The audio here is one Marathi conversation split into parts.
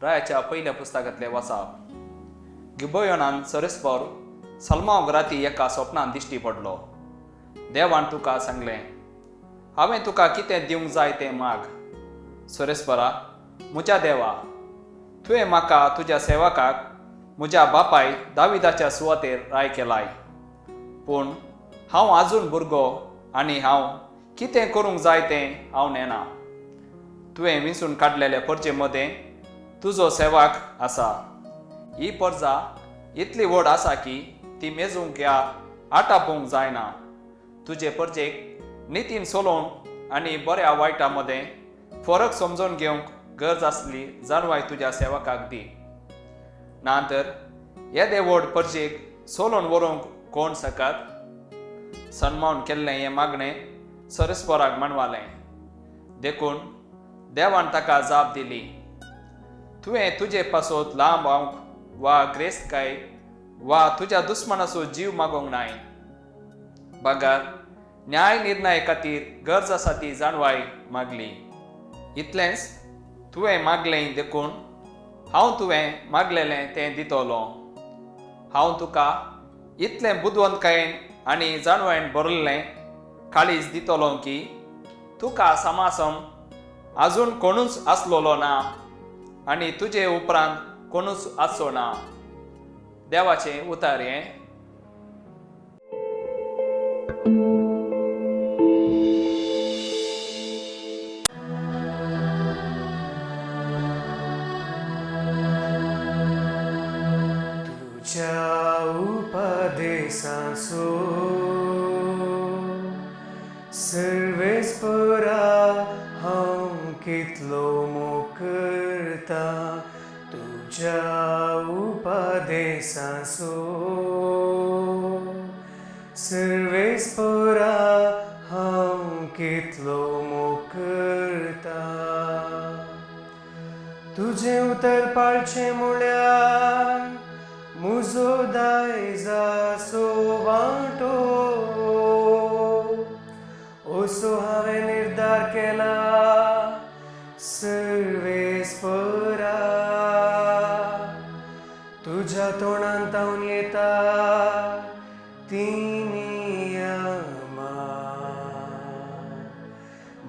रायाच्या पहिल्या पुस्तकातले वसाप गिबोयोनान सरस्पर सलमांक राती एका स्वप्नान दिश्टी पडलो. देवान तुका सांगलें, हांवें तुका कितें दिवंक जाय तें माग. सरस्परा, म्हज्या देवा, तुवें म्हाका तुज्या सेवकाक म्हज्या बापाय दाविदाच्या सुवातेर राय केलाय. पूण हांव आजून भुरगो आनी हांव कितें करूंक जाय तें हांव नेना. तुवें विंचून काडलेले परजे मदें तुजो सेवक आसा. ही परजा इतली व्हड आसा की ती मेजूंक या आटापोवंक जायना. तुजे परजेक नितीन चलोवन आनी बऱ्या वायटा मदें फरक समजून घेवंक गरज आसली जाणवाय तुज्या सेवकाक दी. नातर येदे व्हड परजेक चलोवन व्हरूंक कोण सकत? सन्मान केल्लें हें मागणें सरस्पराक मानवालें. देखून देवान ताका जाप दिली, तुवें तुजे पासत लांब रावंक वा ग्रेस्तकाय वा तुज्या दुस्मनाचो जीव मागोंक नाय. बागार न्याय निर्णय खातीर गरज आसा ती जाणवाय मागली. इतलेंच तुवें मागलें देखून हांव तुवें मागलेलें तें दितलो. हांव तुका इतलें बुदवंतकायेन आनी जाणवायेन भरिल्लें काळीज दितलो की तुका समासम आजून कोणूच आसलोलो ना आनी तुजे उपरांत कोणूच आसचो ना. देवाचें उतर हें. तुझ्या उपदेशांचो सर्वेस्परा हांव कितलो मोग करता. तुझ्या उपदेशांचो सर्वेस्परा हांव कितलो मोग करता. तुझे उतर पाळचें म्हळ्यार म्हजो दायजाचो वांटो. असो हांवें निर्धार केला सर्वेस्परा. तुज्या तोंडांत हांव येता ती नियमां.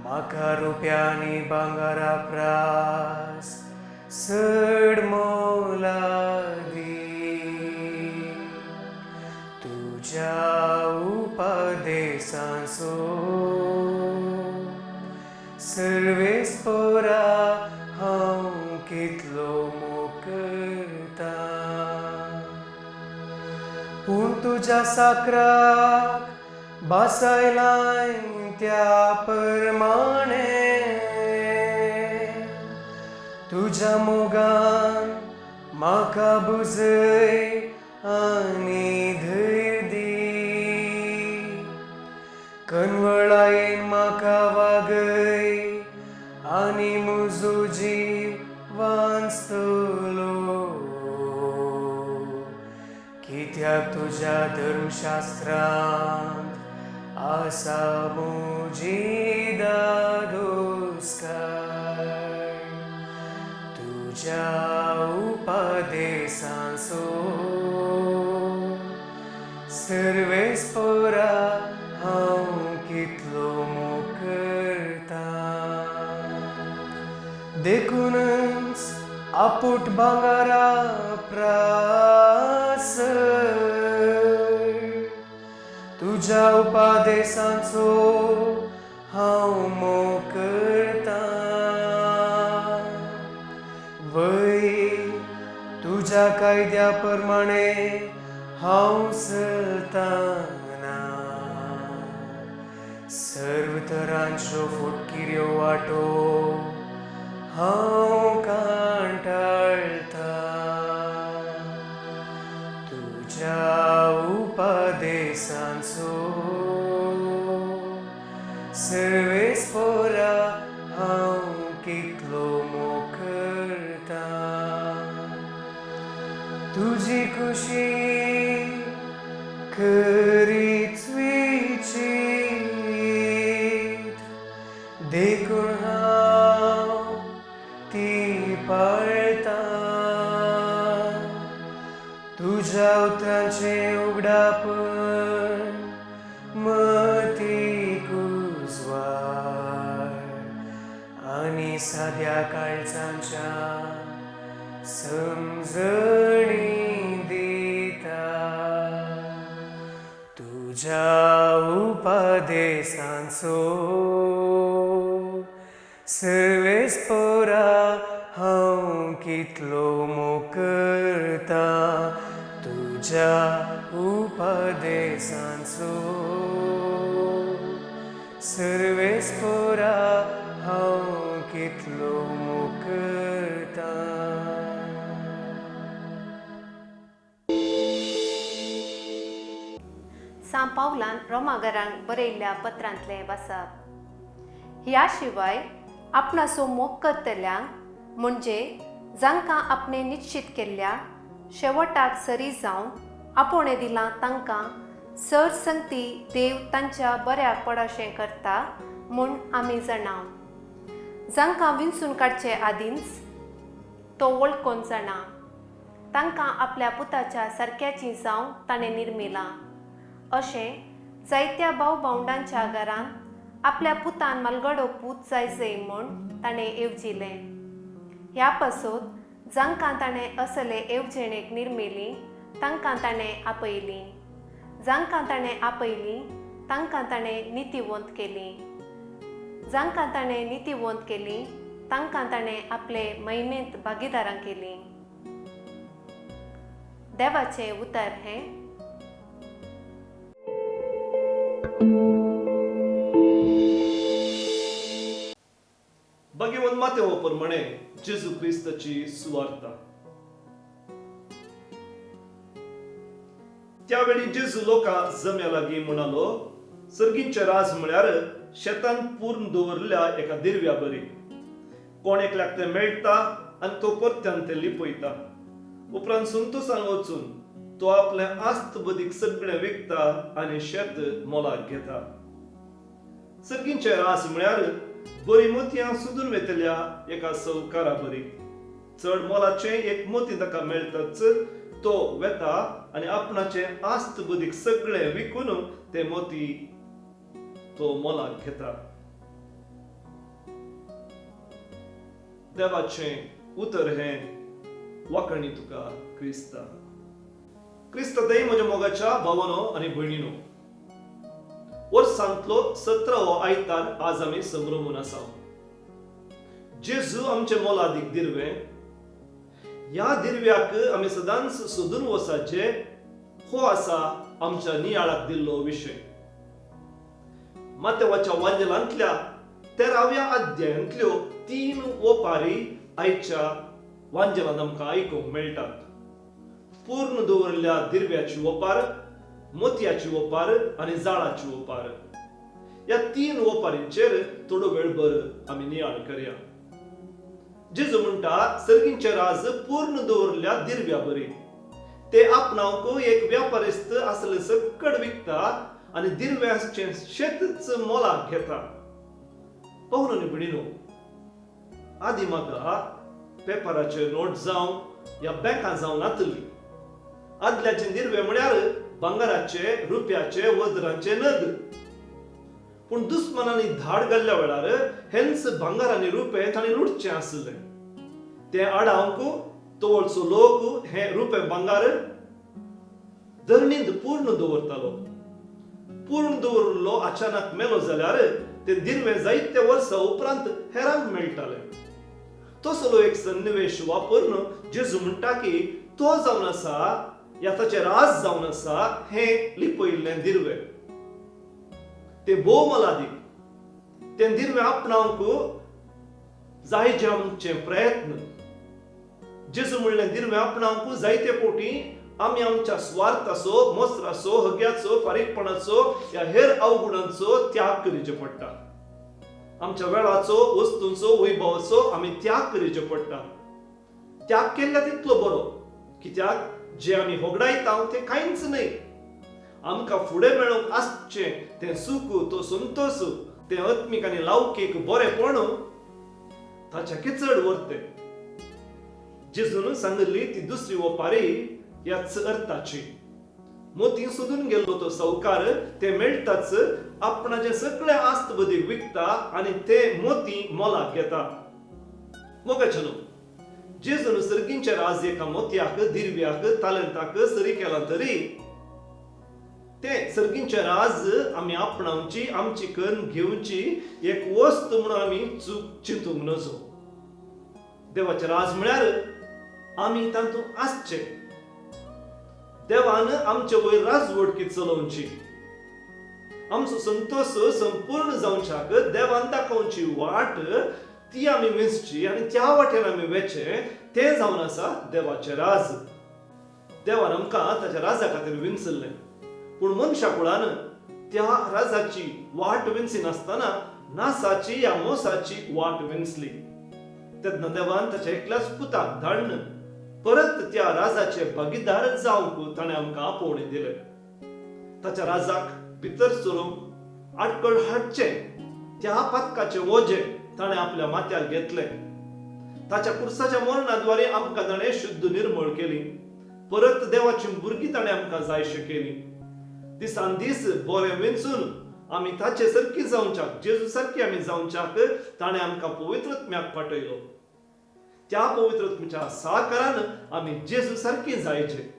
म्हाका रुपया आनी भांगारा प्रास चड मोला दी. तुज्या उपदेशांचो सर्वेस्परा हांव कितलो मोग करता. पूण तुज्या साकराक बासायलाय त्या प्रमाणे. तुज्या मोगान म्हाका बुजय आनी धैर्य दी. कनवळायेन म्हाका वागय आनी म्हजो जीव वांचतलो. कित्याक तुज्या धर्मशास्त्रांत आसा म्हजी दादोसकाय. तुज्या उपदेशांचो सर्वेस्परा हांव कितलो मोग करता. देखूनच आपूट भांगारा प्रास तुज्या उपदेशांचो हांव मोग करता. वै तुज्या कायद्या प्रमाणे हांव चलतना. सर्व तरांच्यो फुटकिऱ्यो वाटो हांव कांटाळटा. तुज्या उपदेशांचो सर्वेस्परा हांव कितलो मोग करता. तुजी खुशी खरीच विचित. साध्या काळजांच्या समजणी दिता तुझ्या उपदेशांचो सर्वेस्परा हांव कितलो मोकरता तुझ्या उपदेशांचो सर्वेस्परा हांव कितलो मोकरता. सांत पावलान रोमागरांक बरयल्ल्या पत्रांतले वाचप. ह्या शिवाय आपणाचो मोग करतल्यांक म्हणजे जांकां आपणे निश्चित केल्ल्या शेवटाक सरी जावन आपोणे दिलां तांकां सरसंगती देव तांच्या बऱ्याक पडोशें करता म्हूण आमी जाणाव. जांकां विंचून काडचे आदींच तो वळखून जाणा. तांकां आपल्या पुताच्या सारक्याची जावं ताणें निर्मिलां. अशें जायत्या भाव भावंडांच्या घरांत आपल्या पुतान मालगडो पूत जायचे म्हूण ताणें येवजिलें. ह्या पासत जांकां ताणें असले येवजणेक निर्मिली तांकां ताणें आपयली. जांकां ताणें आपयली तांकां ताणें नितीवंत केली. जांकां ताणें नितीवंत केली तांकां ताणें आपले महिमेंत भागीदारां केली. देवाचें उतर हें. भगवान मातेव प्रमाणे जेजू क्रिस्ताची सुवार्ता. त्यावेळी जेजू लोकां जम्या लागीं म्हणालो, सर्गींचे राज म्हळ्यार शेतान पूर्ण दवरल्या एका दिरव्या बरी. कोण एकल्याक तें मेळटा आनी तो परत्यान तें लिपयता. उपरांत सुंतोसान वचून तो आपलें आस्त बदीक सगळें विकता आनी शेत मोलाक घेता. सर्गींचे राज म्हळ्यार बरी मोतयां सुदून वेतल्या एका सौकारा बरी. चड मोलाचें एक मोती ताका मेळटाच तो वेता आनी आपणाचें आस्त बदीक सगळें विकून ते मोती तो मोलाक घेता. देवाचें उतर हें वाकणी तुका क्रिस्ता. क्रिस्त दय म्हज्या मोगाच्या भावानो आनी भयणीनो, वर्सांतलो 17वो आयतार आज आमी संभ्रमून आसा. जेजू आमचें मोलादीक दिरवें. ह्या दिरव्याक आमी सदांच सोदून वचाचे हो आसा आमच्या नियाळाक दिल्लो विशय. मातेवाच्या वांजेलांतल्या 13व्या अध्यायांतल्यो 3 ओपारी आयच्या वांजेलांत आमकां आयकूंक मेळटात. पूर्ण दवरल्या दिरव्याची ओपार, मोतयाची ओपार आनी जाळाची ओपार. ह्या 3 ओपारींचेर थोडो वेळभर आमी नियाळ करया. जेजू म्हणटा, सर्गींचे राज पूर्ण दवरल्या दिरव्या बरी. ते आपणावंक एक व्यापारिस्त असले सकड विकता आनी दिरव्याचें शेतच मोलाक घेता. पाहुणो आनी भयणीनो, आदी म्हाका पेपराचेर नोट जावं या बँकां जावं नातली. आदल्याचे दिरवे म्हळ्यार भांगाराचे, रुपयाचे, वज्रांचे नग. पूण दुस्मनांनी धाड घाल्ल्या वेळार हेंच भांगार आनी रुपये तांणी लुटचे आसले. ते आडावंक तोवळसो लोक हे रुपये भांगार धरणींत पूर्ण दवरतालो. पूर्ण दवरलो अचानक मेलो जाल्यार ते दिरवे जायत्या वर्सां उपरांत हेरांक मेळटाले. तसलो एक सन्निवेश वापरून जेजू म्हणटा की तो जावन आसा या ताचे राज जावन आसा हें लिपयिल्लें दिरवे. ते भोव मोलादीक. तें दिरवें आपणावंक जाय जे आमचे प्रयत्न. जेजू म्हणलें दिरवें आपणावंक जायते फावटी आमी आमच्या स्वार्थाचो, मोसराचो, हग्याचो, फारीकपणाचो या हेर अवगुणांचो त्याग करचे पडटा. आमच्या वेळाचो, वस्तूंचो, वैभवाचो आमी त्याग करचे पडटा. त्याग केल्ल्या तितलो बरो, कित्याक जे आमी होगडायता ते कांयच न्हय. आमकां फुडें मेळोवंक आसचें तें सूख, तो संतोष, तें आत्मीक आनी लौकीक बरेपण ताच्याकी चड वर्ते. जेजून सांगली ती दुसरी ओपारी ह्याच अर्थाची. मोती सोदून गेल्लो तो सावकार ते मेळटाच आपणाचे सगळे आस्त बदीक विकता आनी ते मोती मोलाक घेता. मोगाचेलो जेजून सर्गींचे राज एका मोतयाक दिरव्याक तालंताक सरी केला तरी ते सर्गींचे राज आमी आपणावची आमची करून घेवची एक वस्त म्हणून आमी चूक चिंतूंक नजो देवाचे राज म्हळ्यार आमी तातूंत आसचे देवान आमचे वयर राजवटकी चलोवची आमचो संतोष संपूर्ण जावच्याक देवान दाखोवची वाट ती आमी विंचची आनी त्या वाटेन आमी वेचे ते जावन आसा देवाचे राज देवान आमकां ताच्या राजा खातीर विंचल्लें पूण मनशा कुळान त्या राजाची वाट विंची नासतना नासाची या मोसाची वाट विंचली तेन्ना देवान ताच्या एकल्याच पुताक धाडन परत त्या राजाचे भागीदार जावंक ताणें आमकां आपोवणें दिलें ताच्या राजाक भितर सरूंक आडकळ हाडचें त्या पातकाचे वोजे ताणें आपल्या माथ्यार घेतलें ताच्या कुर्साच्या मरणाद्वारे आमकां ताणें शुद्ध निर्मळ केली परत देवाची भुरगीं ताणें आमकां जायशे केली दिसान दीस बरें विंचून आमी ताचे सारकी जावच्याक जेजू सारकी आमी जावच्याक ताणें आमकां पवित्रत्म्याक पाठयलो त्या पवित्रत्म्याच्या सहकारान आमी जेजू सारकी जायचे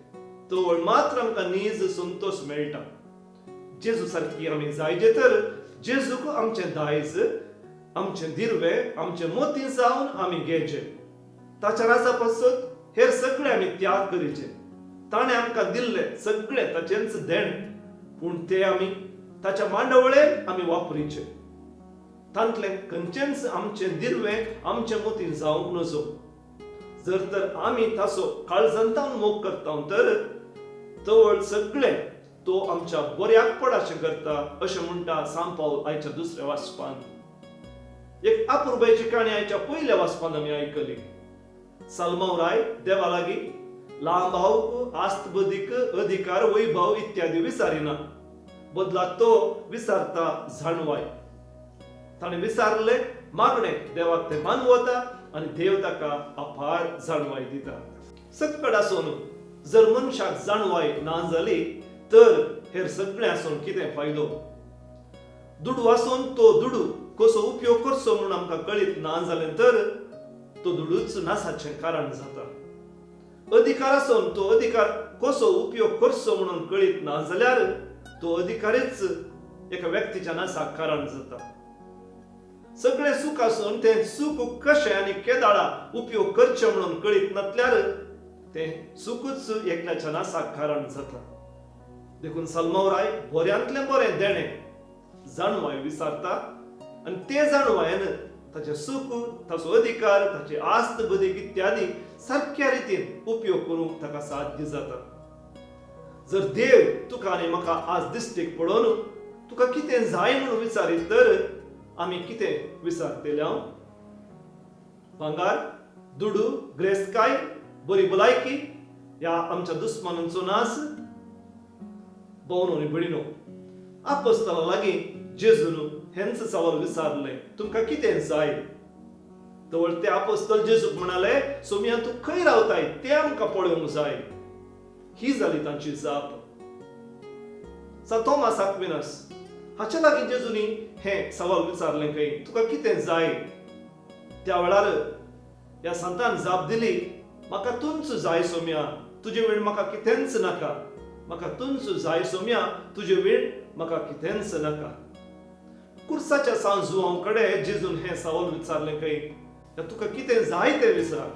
तवळ मात्र आमकां नीज संतोष मेळटा जेजू सारकी आमी जायचे तर जेजूक आमचें दायज आमचें दिरवे आमचे मोती जावन आमी घेवचे ताच्या राजा पासत हेर सगळे आमी त्याग करीचे ताणें आमकां दिल्ले सगळे ताचेंच देण पूण ते आमी ताच्या मांडवळेन आमी वापरीचे तांतले खंयचेंच आमचें दिरवे आमचे मोती जावंक नजो जर तर आमी ताचो काळजंतान मोग करता तर तवळ सगळे तो आमच्या बऱ्याक पडाशें करता अशें म्हणटा सांत पाऊल आयच्या दुसऱ्या वाचपान एक अपुर्बायेची काणी आयच्या पयल्या वाचपान आमी आयकली सालमावराय देवा लागीं लांबावक आस्तबदीक अधिकार वैभव इत्यादी विचारिना बदलाक तो विचारता जाणवाय ताणें विचारले मागणे देवाक ते मानवता आनी देव ताका अपार जाणवाय दिता सकट आसून जर मनशाक जाणवाय ना जाली तर हेर सगळें आसून कितें फायदो दुडू आसून तो दुडू कसो उपयोग करचो म्हणून आमकां कळीत ना जालें तर तो दुडूच नासाचें कारण जाता अधिकार आसून तो अधिकार कसो उपयोग करचो म्हणून कळीत ना जाल्यार तो अधिकारीच एका व्यक्तीच्या नासाक कारण जाता सगळे सुख आसून ते सुख कशें आनी केदाळा उपयोग करचे म्हणून कळीत नासल्यार ते सुखूच एकल्याच्या नासाक कारण जाता देखून सालमावराय बऱ्यांतलें बरें देणे जाणवाय विचारता आनी ते जाणवायन ताचे सुख ताचो अधिकार ताची आस्त बदीक इत्यादी सारक्या रितीन उपयोग करूंक ताका साध्य जाता जर देव तुका आनी म्हाका आज दिश्टीक पडोवन तुका कितें जाय म्हणून विचारीत तर आमी कितें विचारतले भांगार दुडू ग्रेस्तकाय बरी भलायकी ह्या आमच्या दुस्मानांचो नाश भोवनो आनी भयणीनो आपोस्तला लागीं जेजून हेंच सवाल विचारले तुमकां कितें जाय तवळ ते आपोस्तल जेजूक म्हणाले सोमिया तूं खंय रावताय तें आमकां पळोवंक जाय ही जाली तांची जाप थॉमस आक्विनस हाच्या लागीं जेजूनी हें सवाल विचारलें खंय तुका कितें जाय त्या वेळार ह्या संतान जाप दिली म्हाका तुंच जाय सोम्या तुजे वेळ म्हाका कितेंच नाका म्हाका तुंच जाय सोम्या तुजे वेळ म्हाका कितेंच नाका कुर्साच्या सांजुआव कडेन जेजून हें सवाल विचारलें खंय तुका कितें जाय तें विचार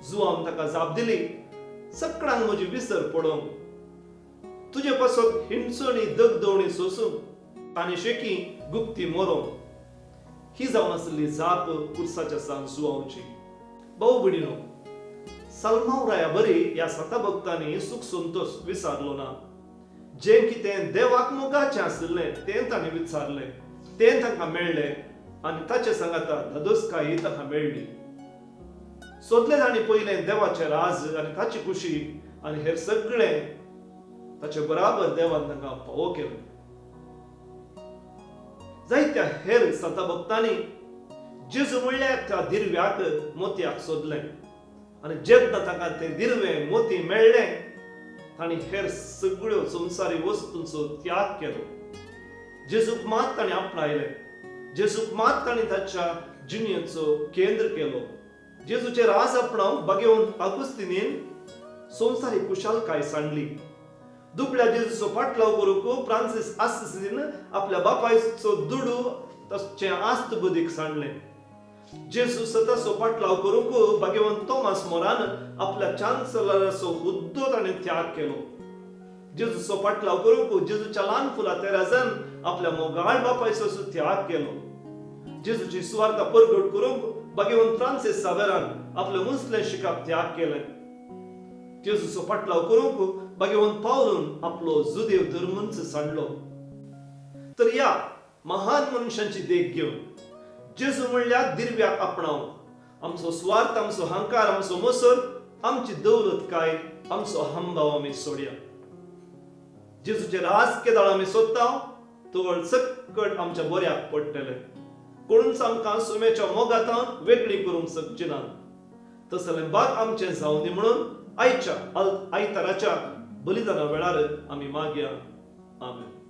जुआम ताका जाप दिली सगळ्यांक म्हजी विसर पडोवंक तुजे पासत हिंचणी दगदवणी सोसूंक आनी शेकी गुप्ती मरोवंक ही जावन आसली जाप कुर्साच्या सांजुआवची भाऊ भयणीनो सालमावराया बरी ह्या सता भक्तांनी सुख संतोष विचारलो ना जें कितें देवाक मोगाचें आसलें तें ताणें विचारलें तें ताका मेळ्ळें आनी ताचे सांगाता धदोसकाय ताका मेळ्ळी सोदले जाणी पयलें देवाचें राज आनी ताची खुशी आनी हेर सगळें ताचे बराबर देवान तांकां फावो केलो जायत्या हेर सता भक्तांनी जेजू म्हणल्यार त्या दिरव्याक मोतयाक सोदलें आनी जेन्ना ताका तें दिरवें मोती मेळ्ळें ताणी हेर सगळ्यो संवसारी वस्तूंचो त्याग केलो जेजूक मात ताणें आपणायलें जेजूक मात ताणें ताच्या जिणेचो केंद्र केलो जेजूचे रास आपणावंक बागेवन अगुस्तिनीन संवसारीक कुशालकाय सांडली. दुबळ्या जेजूचो पाटलाव करूंक फ्रांसीस आसिसीन आपल्या बापायचो दुडू तशें आस्त बुदीक सांडलें. जेजू स्वताचो पाटलाव करूंक बागेवन तोमास मोरान आपल्या चान्सलराचो हुद्दो ताणें त्याग केलो. जेजूचो पाटलाव करूंक जेजूच्या ल्हान फुला तेराजान आपल्या मोगाळ बापायचो त्याग केलो. जेजूची सुवार्ता परगट करूंक बागेवन फ्रांसीस सावेरान आपले मुसलें शिकाप त्याग केलें. जेजूचो पाटलाव करूंक बागेवन पावलून आपलो जुदेव धर्मच सांडलो. तर या महान मनशांची देख घेवन जेजू म्हणल्यार दिरव्याक आपणावंक आमचो स्वार्थ, आमचो हंकार, आमचो मोसर, आमची दौलत काय, आमचो हमभाव आमी सोडया. जेजूचे रास केदाळ आमी सोदता तवळ सकट आमच्या बऱ्याक पडटले. कोणूच आमकां सुम्याच्या मोगातान वेगळी करूंक शकची ना. तसलें बाग आमचें जावं दी म्हणून आयच्या आयताराच्या बलिदाना वेळार आमी मागया. आमेन.